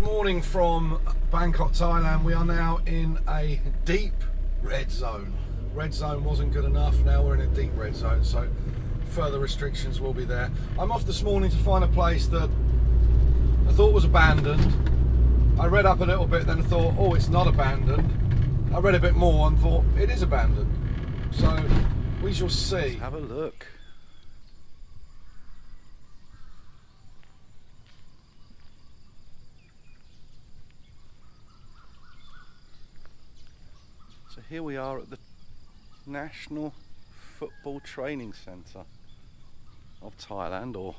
morning from Bangkok, Thailand. We are now in a deep red zone. Red zone wasn't good enough, now we're in a deep red zone, so further restrictions will be there. I'm off this morning to find a place that I thought was abandoned. I read up a little bit, then I thought, oh, it's not abandoned. I read a bit more and thought, it is abandoned. So we shall see. Let's have a look. So here we are at the National Football Training Centre of Thailand, or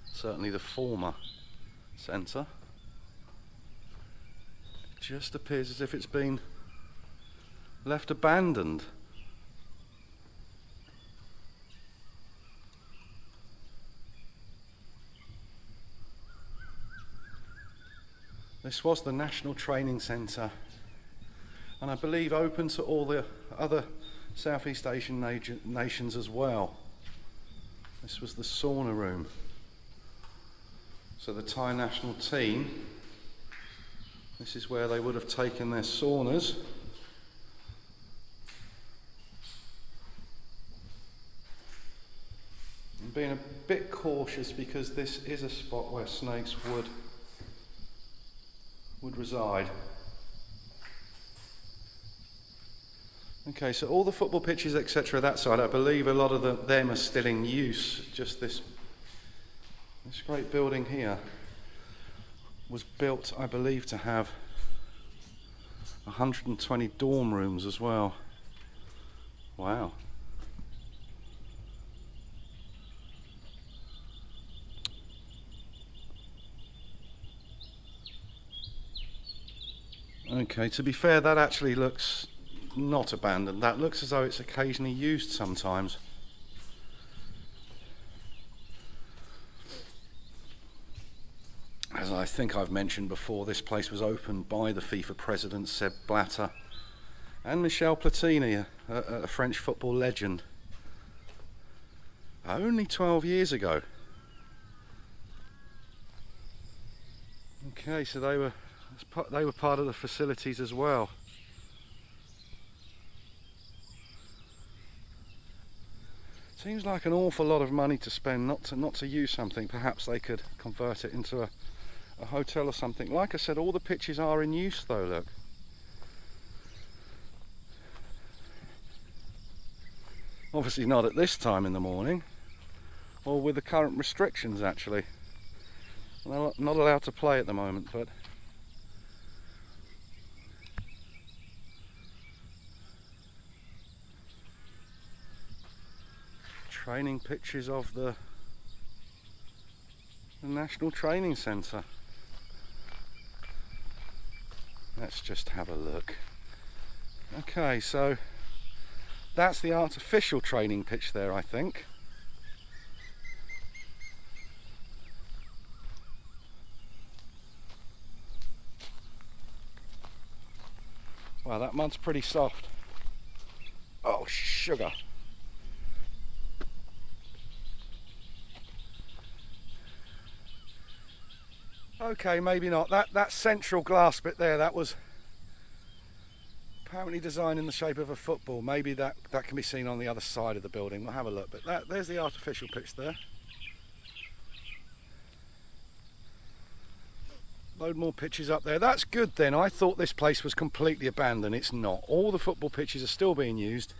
certainly the former centre. It just appears as if it's been left abandoned. This was the National Training Centre, and I believe open to all the other Southeast Asian nations as well. This was the sauna room. So the Thai national team, this is where they would have taken their saunas. I'm being a bit cautious because this is a spot where snakes would reside. Okay, so all the football pitches, etc., that side, I believe a lot of them are still in use. Just this great building here was built, I believe, to have 120 dorm rooms as well. Wow. Okay, to be fair, that actually looks not abandoned. That looks as though it's occasionally used sometimes. As I think I've mentioned before, this place was opened by the FIFA president Sepp Blatter and Michel Platini, a French football legend, only 12 years ago. Okay, so they were part of the facilities as well. Seems like an awful lot of money to spend not to use something. Perhaps they could convert it into a hotel or something. Like I said, all the pitches are in use though, look. Obviously not at this time in the morning, or with the current restrictions actually. They're not allowed to play at the moment, but training pitches of the National Training Centre. Let's just have a look. Okay, so that's the artificial training pitch there, I think. Wow, that mud's pretty soft. Oh, sugar. Okay, maybe not. That central glass bit there, that was apparently designed in the shape of a football. Maybe that can be seen on the other side of the building. We'll have a look. But there's the artificial pitch there. Load more pitches up there. That's good then. I thought this place was completely abandoned. It's not. All the football pitches are still being used.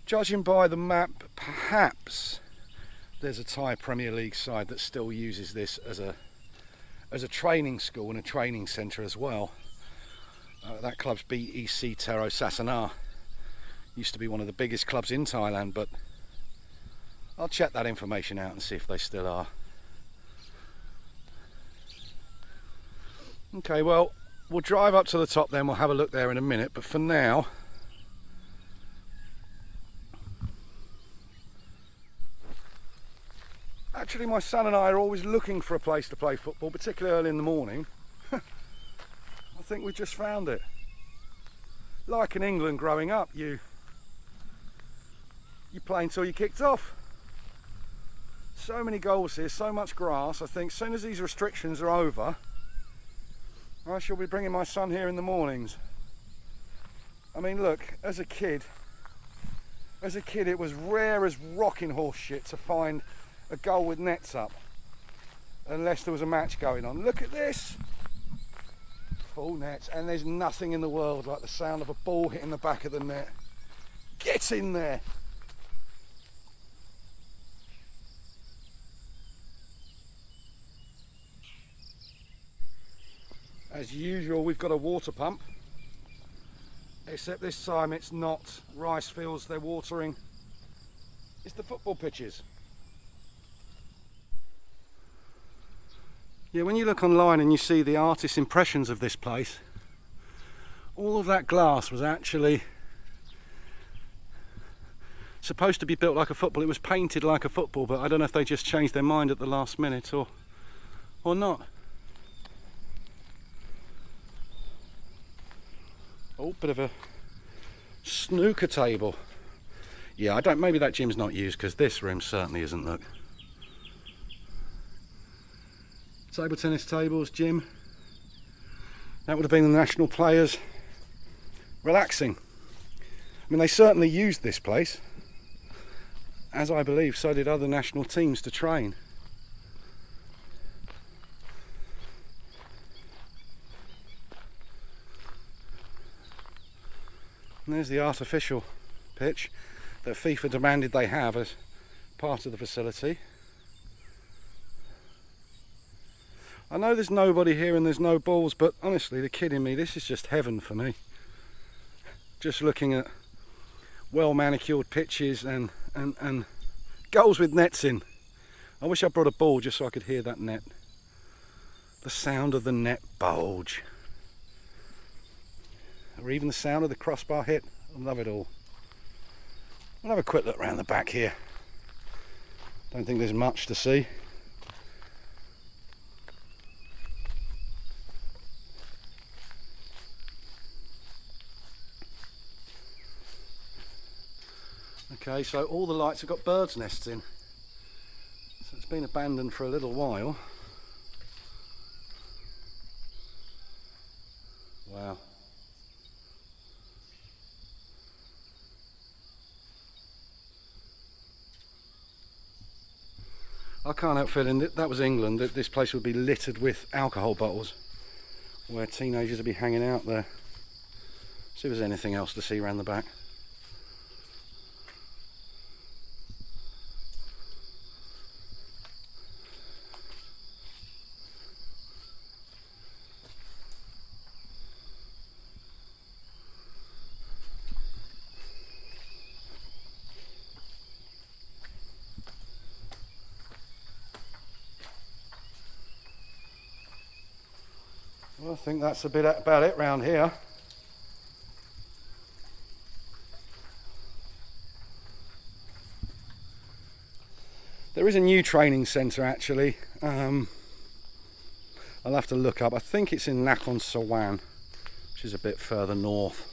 Judging by the map, perhaps there's a Thai Premier League side that still uses this as a training school and a training centre as well. That club's BEC Tero Sasana. Used to be one of the biggest clubs in Thailand, but I'll check that information out and see if they still are. Okay, well, we'll drive up to the top then, we'll have a look there in a minute, but for now, actually my son and I are always looking for a place to play football, particularly early in the morning. I think we just found it. Like in England growing up, you play until you're kicked off. So many goals here, so much grass. I think as soon as these restrictions are over, I shall be bringing my son here in the mornings. I mean, look, as a kid it was rare as rocking horse shit to find a goal with nets up, unless there was a match going on. Look at this, full nets, and there's nothing in the world like the sound of a ball hitting the back of the net. Get in there. As usual, we've got a water pump, except this time it's not rice fields they're watering, it's the football pitches. Yeah, when you look online and you see the artist's impressions of this place, all of that glass was actually supposed to be built like a football. It was painted like a football, but I don't know if they just changed their mind at the last minute or not. Oh, bit of a snooker table. Yeah, maybe that gym's not used, because this room certainly isn't, look. Table tennis tables, gym. That would have been the national players relaxing. I mean, they certainly used this place, as I believe so did other national teams, to train. And there's the artificial pitch that FIFA demanded they have as part of the facility. I know there's nobody here and there's no balls, but honestly, the kid in me, this is just heaven for me. Just looking at well manicured pitches and goals with nets in. I wish I brought a ball just so I could hear that net. The sound of the net bulge. Or even the sound of the crossbar hit. I love it all. We'll have a quick look around the back here. Don't think there's much to see. Okay, so all the lights have got birds' nests in. So it's been abandoned for a little while. Wow. I can't help feeling that was England, that this place would be littered with alcohol bottles where teenagers would be hanging out there. See if there's anything else to see around the back. Well, I think that's a bit about it round here. There is a new training centre actually. I'll have to look up. I think it's in Nakhon Sawan, which is a bit further north.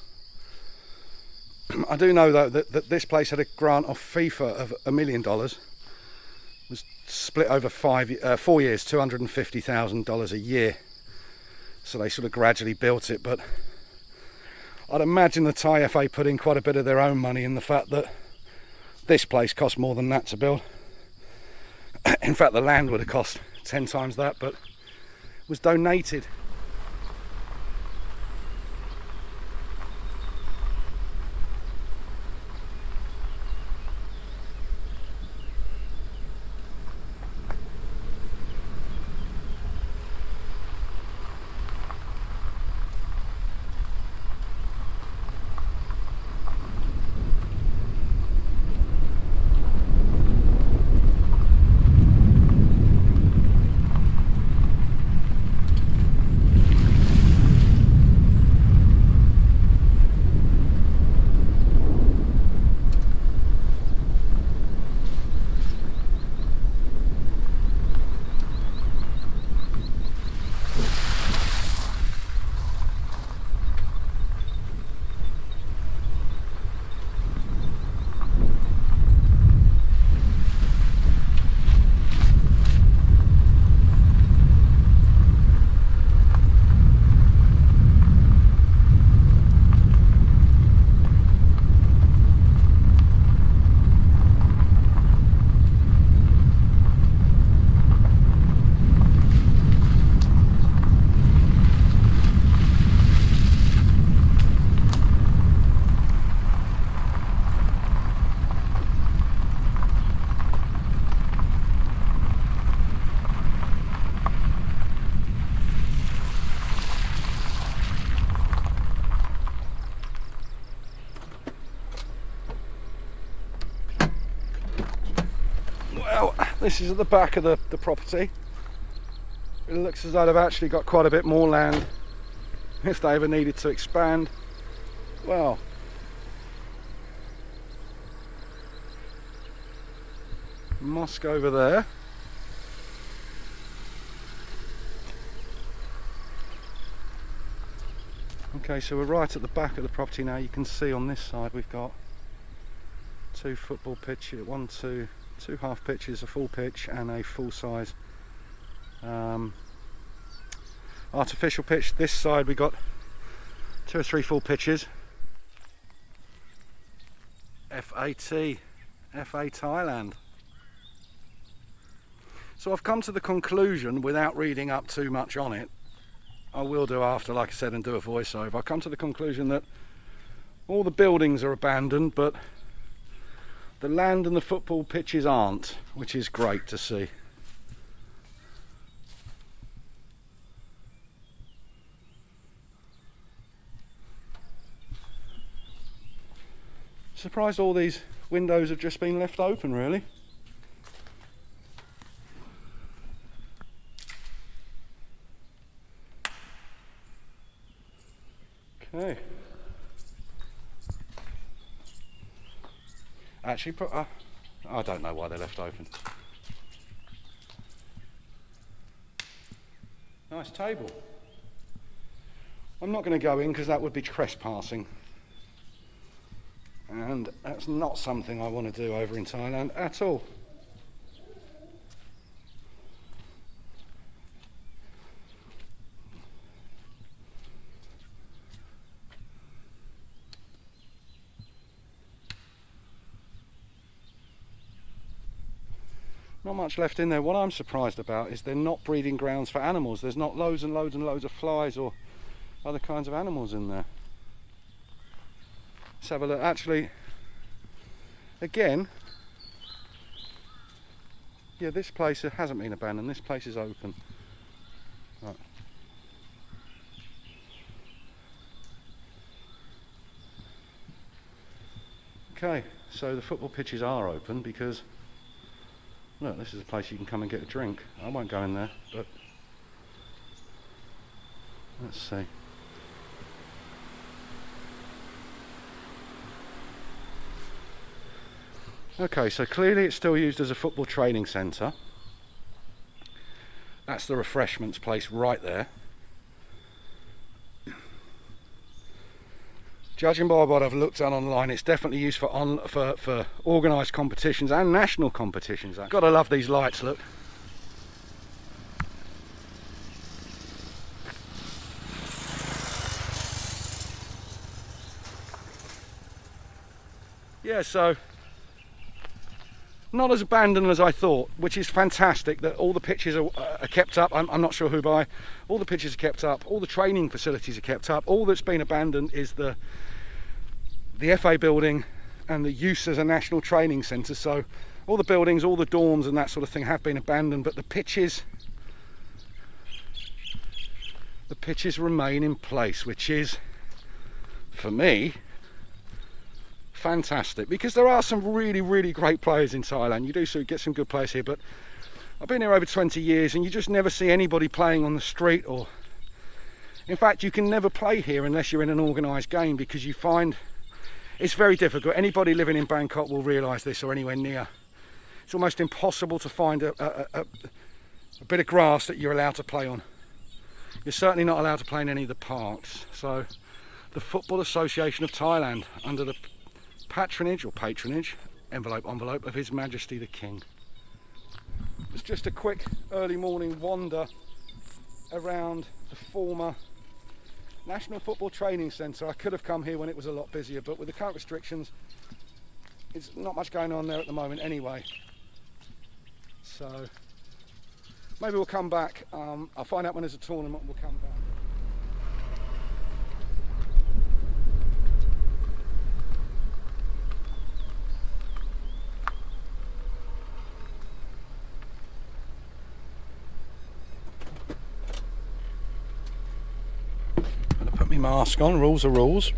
I do know though that this place had a grant of FIFA of $1 million. It was split over 4 years, $250,000 a year. So they sort of gradually built it, but I'd imagine the Thai FA put in quite a bit of their own money in the fact that this place cost more than that to build. In fact, the land would have cost 10 times that, but it was donated. This is at the back of the property. It looks as though they've actually got quite a bit more land if they ever needed to expand. Well, mosque over there. Okay, so we're right at the back of the property now. You can see on this side we've got two football pitches, two half pitches, a full pitch and a full-size artificial pitch. This side we got 2 or 3 full pitches. FA Thailand. So I've come to the conclusion, without reading up too much on it, I will do after, like I said, and do a voiceover. I've come to the conclusion that all the buildings are abandoned, but the land and the football pitches aren't, which is great to see. Surprised all these windows have just been left open, really. Okay. Actually, I don't know why they're left open. Nice table. I'm not going to go in because that would be trespassing. And that's not something I want to do over in Thailand at all. Not much left in there. What I'm surprised about is they're not breeding grounds for animals. There's not loads and loads and loads of flies or other kinds of animals in there. Let's have a look. Actually, again, yeah, this place hasn't been abandoned. This place is open. Right. Okay, so the football pitches are open because, look, this is a place you can come and get a drink. I won't go in there, but let's see. Okay, so clearly it's still used as a football training centre. That's the refreshments place right there. Judging by what I've looked at online, it's definitely used for organised competitions and national competitions. Gotta love these lights, look. Yeah, so not as abandoned as I thought, which is fantastic that all the pitches are kept up. I'm not sure who by. All the pitches are kept up, all the training facilities are kept up. All that's been abandoned is the FA building and the use as a national training centre. So all the buildings, all the dorms and that sort of thing have been abandoned, but the pitches remain in place, which is, for me, fantastic, because there are some really great players in Thailand. You do get some good players here, but I've been here over 20 years and you just never see anybody playing on the street, or in fact you can never play here unless you're in an organised game, because you find it's very difficult. Anybody living in Bangkok will realise this, or anywhere near. It's almost impossible to find a bit of grass that you're allowed to play on. You're certainly not allowed to play in any of the parks. So the Football Association of Thailand, under the patronage envelope of His Majesty the King. It's just a quick early morning wander around the former National Football Training Centre. I could have come here when it was a lot busier, but with the current restrictions, it's not much going on there at the moment anyway. So maybe we'll come back. I'll find out when there's a tournament. We'll come back. My mask on, rules are rules.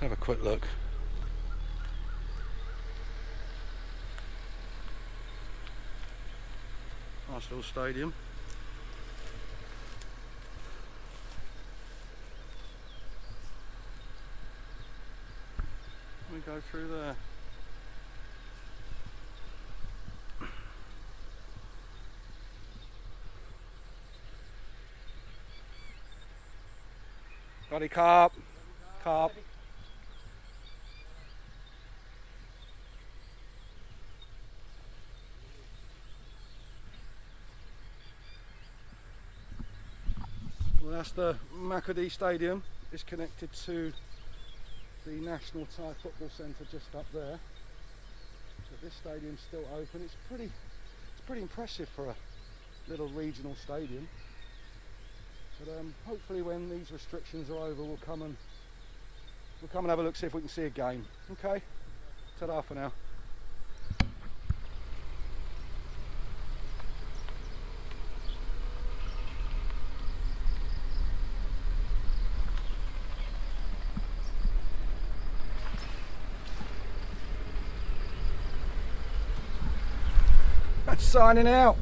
Let's have a quick look. Nice little stadium. We go through there. Buddy carp. Carp. Well, that's the Makudi Stadium. It's connected to the National Thai Football Centre just up there. So this stadium's still open. It's pretty impressive for a little regional stadium. But hopefully when these restrictions are over, we'll come and have a look, see if we can see a game. Okay, ta-da for now. Signing out.